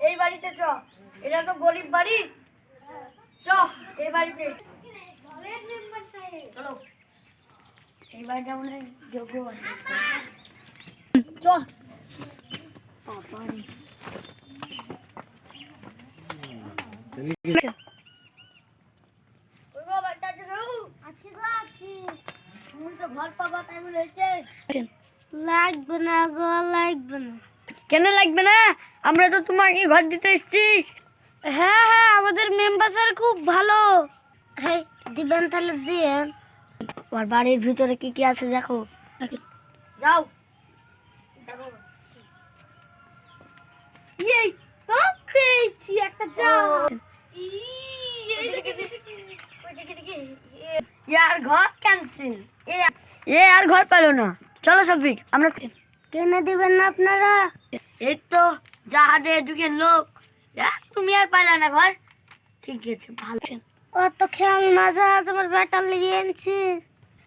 এই বাড়িতে চ, এটা তো গরিব বাড়ি, চ এই বাড়িতে চলো। এই বাড়িটা মনে হয় যোগ্য আছে, চ। লাগবে না গো, লাগবে না। কেন লাগবে না? আমরা তো তোমাকে ঘর দিতে এসেছি। হ্যাঁ হ্যাঁ, আমাদের মেম্বার স্যার খুব ভালো। হ্যাঁ, দিবেন তাহলে দিয়েন। ওর বাড়ির ভিতরে কি কি আছে দেখো, যাও দেখো। এই তো পেয়েছি একটা, যাও। यार घर कैंसिल, ये यार घर পেলো না। চলো শফিক, আমরা কেন দিবেন না আপনারা? এই তো জাহাজে ঢুকেন লোক, তুমি আর পাইলা না ঘর। ঠিক আছে, ভালো। ও তো খেয়াল না, যা আমার ব্যাটার লেগে আনছি।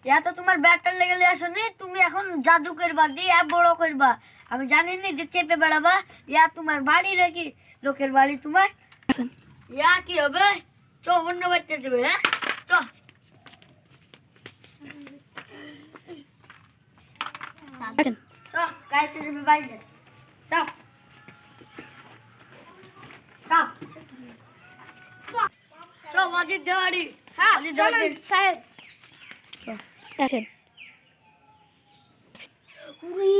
ইয়া তো তোমার ব্যাটার লেগে আসো নি, তুমি এখন জাদু করবা দিয়ে বড় করবা। আমি জানি না যে চেপে বেড়াবা। ইয়া তোমার বাড়ি নাকি লোকের বাড়ি তোমার? ইয়া কি হবে? চ অন্য বাড়িতে দেবে। হ্যাঁ চ, চ গাইতে যাবে বাড়িতে, চাপ চাপ চ মসজিদ দেওয়ারি। হ্যাঁ চলেন সাহেব। আসেন। উরি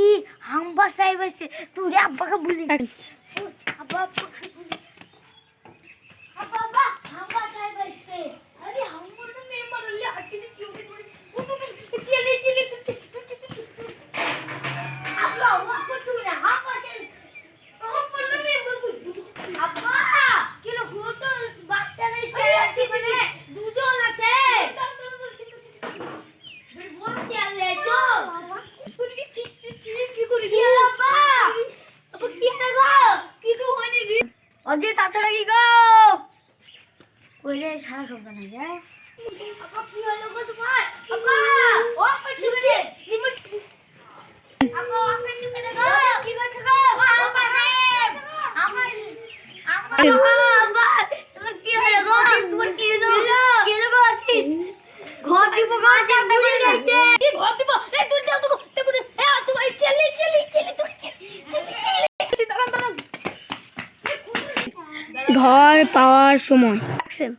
হাম্বা সাহেব এসে, তুই আব্বাকে বলি। আব্বা আব্বাকে বলি। আব্বা আব্বা, হাম্বা সাহেব এসে। আরে হাম্বা না মেম্বার হলে আজকে কি হবে? চলে চলে আব্বা আব্বা তুই না হাম্বা সাহেব। হাম্বা না মেম্বার বলি। আব্বা কি রে, ফটো বাচ্চা নেই আছে, মানে দুজন আছে। অজিত তাছাড়া কি গো? ওইলে সারা শব্দ নাই যায়। আপা কি হলো গো তোমার? আপা ও কিছু করে আপা ও কিছু করে গো, কি করছ গো? আপা সাহেব আমার বাবা তোমার কি হলো গো? তোমার কি হলো? কি হলো গো অজিত? ঘর দিব গো, যা দূরে যাইছে। কি ঘর দিব? এ দূর দাও তো, দেখো এ তোমার চলে চলে চলে দূর চলে দাঁড়ান দাঁড়ান। ঘর পাওয়ার সময় অ্যাকশন।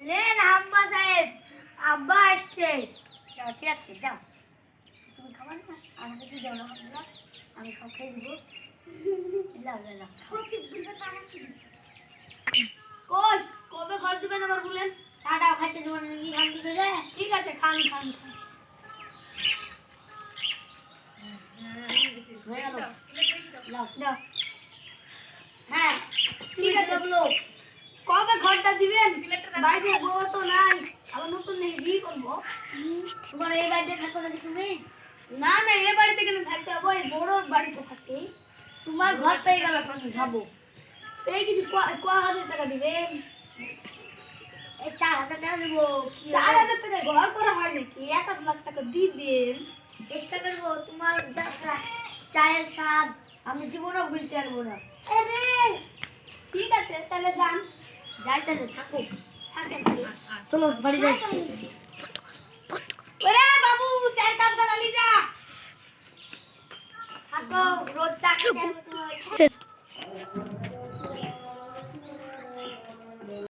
লেন আম্মা সাহেব, আব্বা আসছে। যাও, ঠিক আছে যাও। তুমি খাবার না, আমাকে কি দাও না? আমি সব খেয়ে দিব। লাও লাও লাও, সব দিবে তারা কি? কই কবে ঘর দিবেন আবার বলেন? টাটাও খাইতে দেবো না কি খান দিবে রে? ঠিক আছে, খান খান খান। হয়ে গেল, লাও দাও। হ্যাঁ ঠিক আছে বলো, কবে ঘরটা দিবেন? বাইরে বউ তো নাই, আবার নতুন নেই বিয়ে করবো। তোমার এই বাড়িতে থাকো নাকি তুমি? না না, এ বাড়িতে কেন থাকতে হবে? ওই বড় বাড়িতে থাকি। তোমার ঘর পেয়ে গেল, তুমি ভাবো। এই কিছু ক হাজার টাকা দিবেন? এই 4,000 টাকা দেবো। 4,000 টাকা ঘর করা হয় নাকি? 1,00,000 টাকা দিবেন। চেষ্টা করবো, তোমার চায়ের স্বাদ আমি জীবনও ভুলতে পারবো না। আরে ঠিক আছে, তাহলে যান। যাই তাহলে, থাকো। থাকেন। চলো বাড়ি যাই। ওরে বাবু, চায়ের কাপ গালালি যা। থাকো, রোজ চা খেতে হবে তোমার।